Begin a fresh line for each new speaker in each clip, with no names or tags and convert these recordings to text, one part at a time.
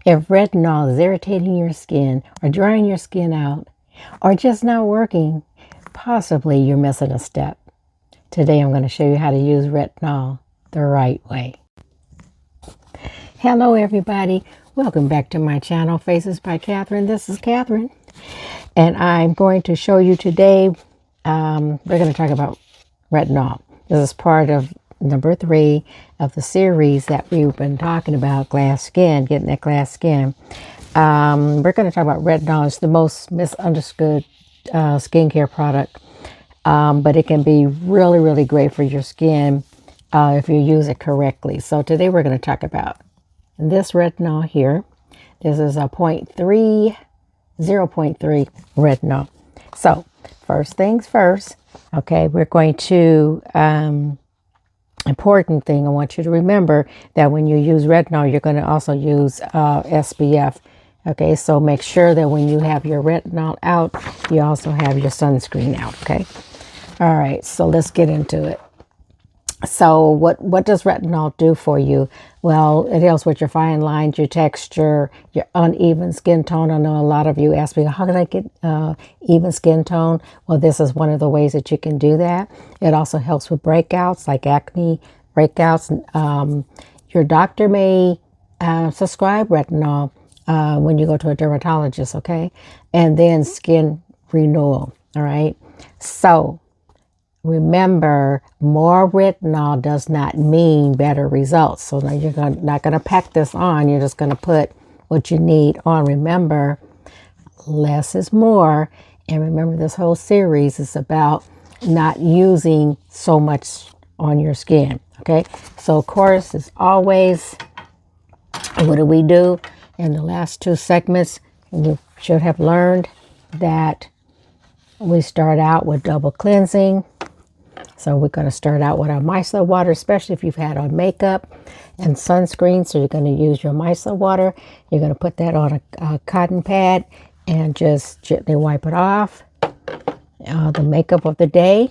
If retinol is irritating your skin or drying your skin out or just not working, possibly you're missing a step. Today I'm going to show you how to use retinol the right way. Hello everybody, welcome back to my channel, Faces by Katherine. This is Katherine and I'm going to show you today, we're going to talk about retinol. This is part of number 3 of the series that we've been talking about, glass skin, getting that glass skin. We're going to talk about retinol. It's the most misunderstood skincare product, but it can be really, really great for your skin if you use it correctly. So today we're going to talk about this retinol here. This is a 0.3 retinol. So first things first, okay, we're going to, important thing, I want you to remember that when you use retinol, you're going to also use SPF. Okay, so make sure that when you have your retinol out, you also have your sunscreen out, okay? All right, so let's get into it. So what does retinol do for you? Well, it helps with your fine lines, your texture, your uneven skin tone. I know a lot of you ask me, how can I get even skin tone? Well, this is one of the ways that you can do that. It also helps with breakouts, like acne breakouts. Your doctor may prescribe retinol when you go to a dermatologist, okay? And then skin renewal, all right? So remember, more retinol does not mean better results. So now you're not going to pack this on. You're just going to put what you need on. Remember, less is more. And remember, this whole series is about not using so much on your skin. Okay. So of course, as always, what do we do? In the last 2 segments, you should have learned that we start out with double cleansing. So we're going to start out with our micellar water, especially if you've had on makeup and sunscreen. So you're going to use your micellar water. You're going to put that on a cotton pad and just gently wipe it off. The makeup of the day.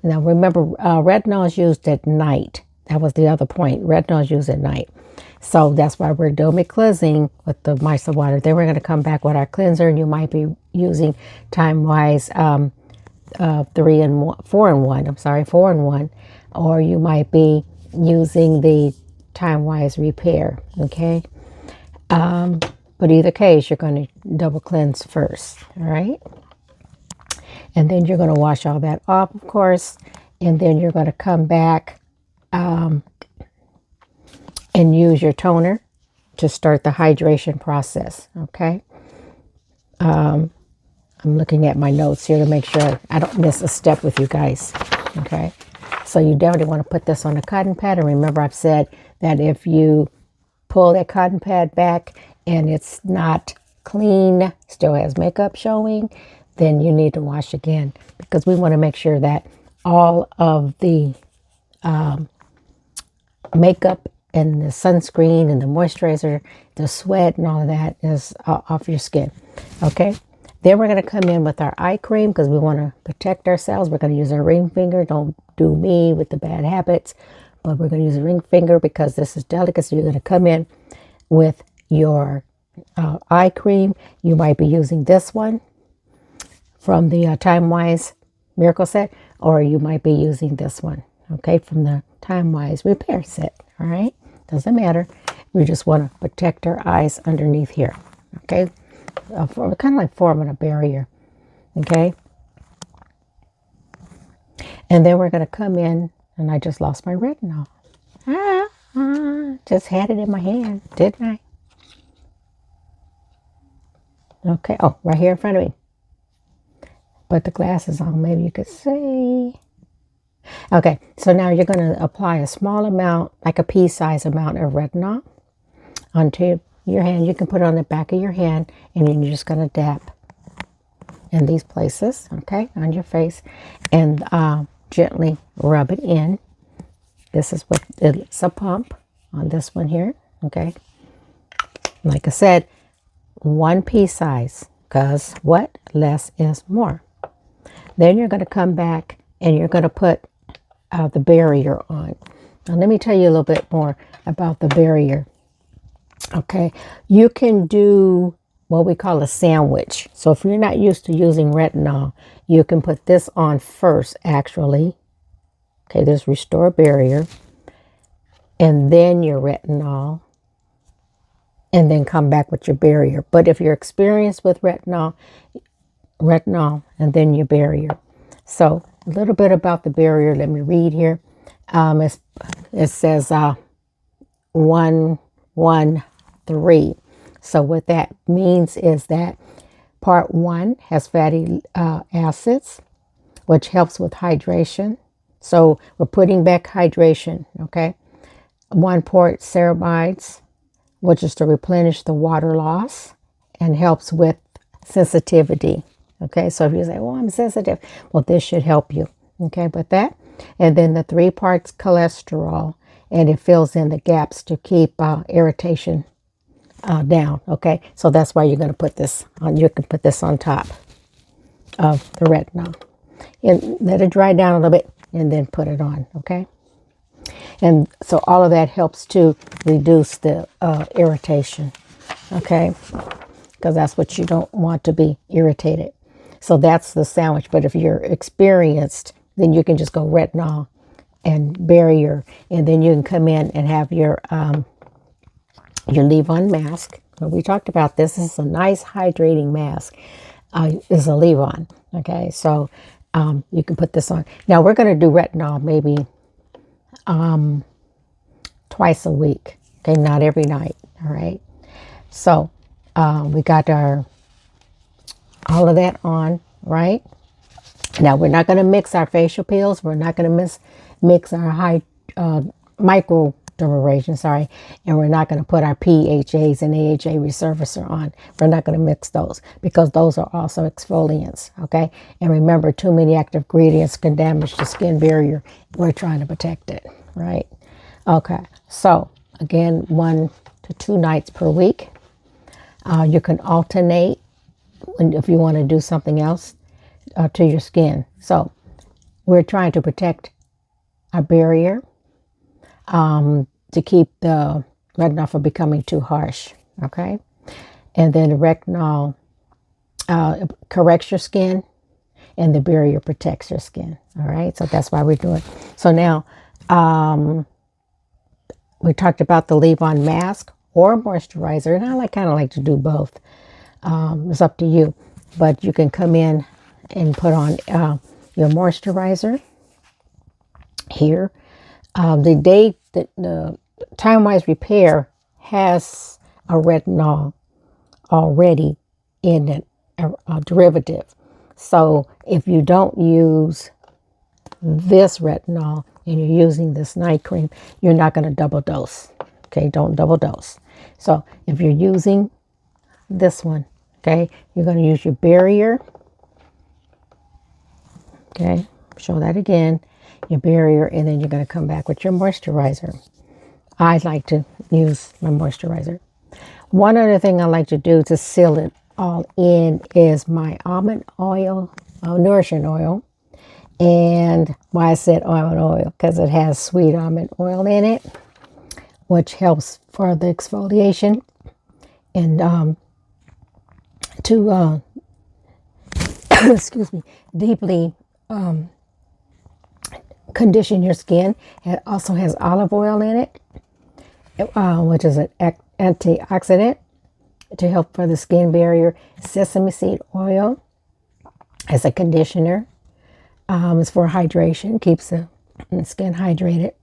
Now remember, retinol is used at night. That was the other point. Retinol is used at night. So that's why we're double cleansing with the micellar water. Then we're going to come back with our cleanser, and you might be using time-wise 4-in-1, or you might be using the time-wise repair, okay? But either case, you're going to double cleanse first, all right? And then you're going to wash all that off, of course, and then you're going to come back and use your toner to start the hydration process, okay? I'm looking at my notes here to make sure I don't miss a step with you guys, okay? So you definitely want to put this on a cotton pad. And remember, I've said that if you pull that cotton pad back and it's not clean, still has makeup showing, then you need to wash again, because we want to make sure that all of the makeup and the sunscreen and the moisturizer, the sweat and all of that is off your skin, okay? Then we're going to come in with our eye cream because we want to protect ourselves. We're going to use our ring finger. Don't do me with the bad habits, but we're going to use a ring finger because this is delicate. So you're going to come in with your eye cream. You might be using this one from the Time Wise Miracle Set, or you might be using this one, okay, from the Time Wise Repair Set, all right? Doesn't matter. We just want to protect our eyes underneath here, okay? Kind of like forming a barrier, okay? And then we're going to come in, and I just lost my retinol. Just had it in my hand, didn't I? Okay, oh, right here in front of me. Put the glasses on, maybe you could see. Okay, so now you're going to apply a small amount, like a pea-sized amount of retinol onto your hand. You can put it on the back of your hand, and then you're just going to dab in these places, okay, on your face, and gently rub it in. This is what it's a pump on this one here, okay? Like I said, 1 pea size, because what? Less is more. Then you're going to come back and you're going to put the barrier on. Now let me tell you a little bit more about the barrier. Okay, you can do what we call a sandwich. So if you're not used to using retinol, you can put this on first, actually. Okay, this restore barrier, and then your retinol, and then come back with your barrier. But if you're experienced with retinol, and then your barrier. So a little bit about the barrier. Let me read here. It says 113. So what that means is that part 1 has fatty acids, which helps with hydration. So we're putting back hydration, okay? 1 part ceramides, which is to replenish the water loss and helps with sensitivity. Okay, so if you say, well, I'm sensitive, well, this should help you. Okay, with that. And then the 3 parts cholesterol, and it fills in the gaps to keep irritation down. Okay, so that's why you're going to put this on. You can put this on top of the retinol and let it dry down a little bit and then put it on. Okay, and so all of that helps to reduce the irritation. Okay, because that's what you don't want to be irritated. So that's the sandwich. But if you're experienced, then you can just go retinol and barrier, and then you can come in and have your leave-on mask. Well, we talked about this. This is a nice hydrating mask. Is a leave-on. Okay, so you can put this on. Now we're going to do retinol maybe twice a week. Okay, not every night. All right. So we got all of that on, right? Now we're not going to mix our facial peels. We're not going to mix our microdermabrasion, sorry, and we're not going to put our PHAs and AHA resurfacer on. We're not going to mix those because those are also exfoliants, okay? And remember, too many active ingredients can damage the skin barrier. We're trying to protect it, right? Okay, so again, 1 to 2 nights per week. You can alternate if you want to do something else to your skin. So we're trying to protect our barrier to keep the retinol from becoming too harsh. Okay, and then the retinol corrects your skin, and the barrier protects your skin. All right, so that's why we're doing. So now we talked about the leave-on mask or moisturizer, and I kind of like to do both. It's up to you, but you can come in and put on your moisturizer here. The day that the Time-Wise Repair has a retinol already in it, a derivative. So if you don't use this retinol and you're using this night cream, you're not going to double dose. Okay, don't double dose. So if you're using this one, okay, you're going to use your barrier. Okay, show that again, your barrier, and then you're going to come back with your moisturizer. I like to use my moisturizer. One other thing I like to do to seal it all in is my almond oil, nourishing oil. And why I said almond oil, because it has sweet almond oil in it, which helps for the exfoliation and to excuse me, deeply condition your skin. It also has olive oil in it, which is an antioxidant to help for the skin barrier. Sesame seed oil as a conditioner. It's for hydration, keeps the skin hydrated.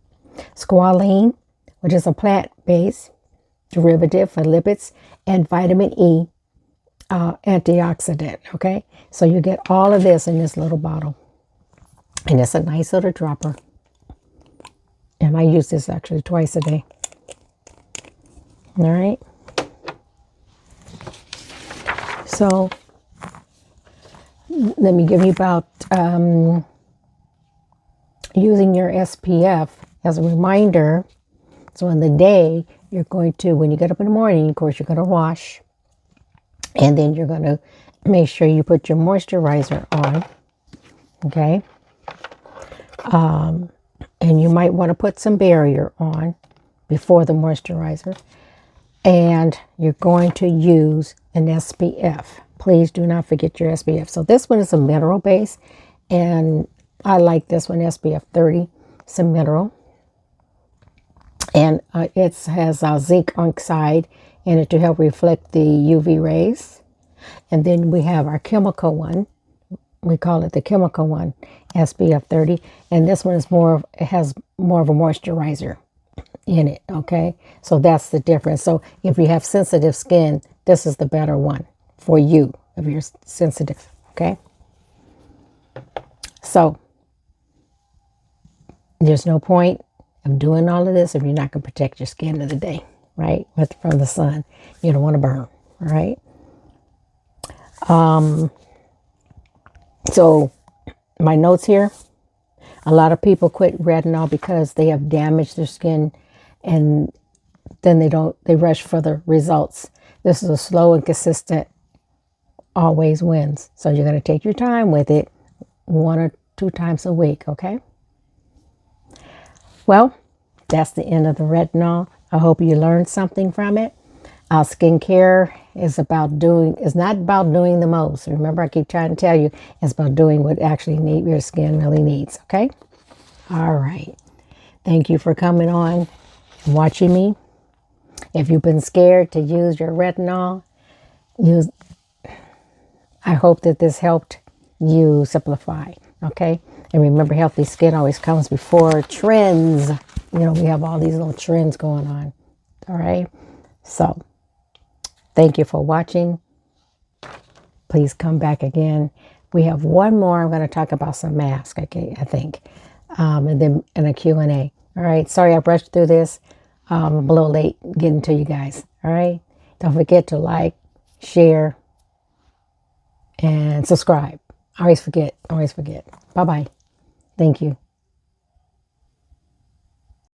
Squalene, which is a plant-based derivative for lipids, and vitamin E antioxidant. Okay, so you get all of this in this little bottle, and it's a nice little dropper. And I use this actually twice a day. All right. So let me give you about using your SPF as a reminder. So in the day, you're going to, when you get up in the morning, of course, you're going to wash. And then you're going to make sure you put your moisturizer on. Okay. And you might want to put some barrier on before the moisturizer. And you're going to use an SPF. Please do not forget your SPF. So this one is a mineral base, and I like this one, SPF 30. It's a mineral, and it has zinc oxide in it to help reflect the UV rays. And then we have our chemical one. We call it the chemical one, SPF 30. And this one is it has more of a moisturizer in it, okay? So that's the difference. So if you have sensitive skin, this is the better one for you if you're sensitive, okay? So there's no point of doing all of this if you're not going to protect your skin of the day, right? From the sun. You don't want to burn, all right? So my notes here, a lot of people quit retinol because they have damaged their skin, and then they rush for the results. This is a slow and consistent, always wins. So you're going to take your time with it, 1 or 2 times a week, okay? Well, that's the end of the retinol. I hope you learned something from it. Our skincare is not about doing the most. Remember, I keep trying to tell you, it's about doing what actually your skin really needs, okay? All right. Thank you for coming on and watching me. If you've been scared to use your retinol, I hope that this helped you simplify, okay? And remember, healthy skin always comes before trends. You know, we have all these little trends going on, all right? So, thank you for watching. Please come back again. We have one more. I'm going to talk about some masks, okay, I think. And then in a Q&A. All right. Sorry I brushed through this. I'm a little late getting to you guys. All right. Don't forget to like, share, and subscribe. Always forget. Bye-bye. Thank you.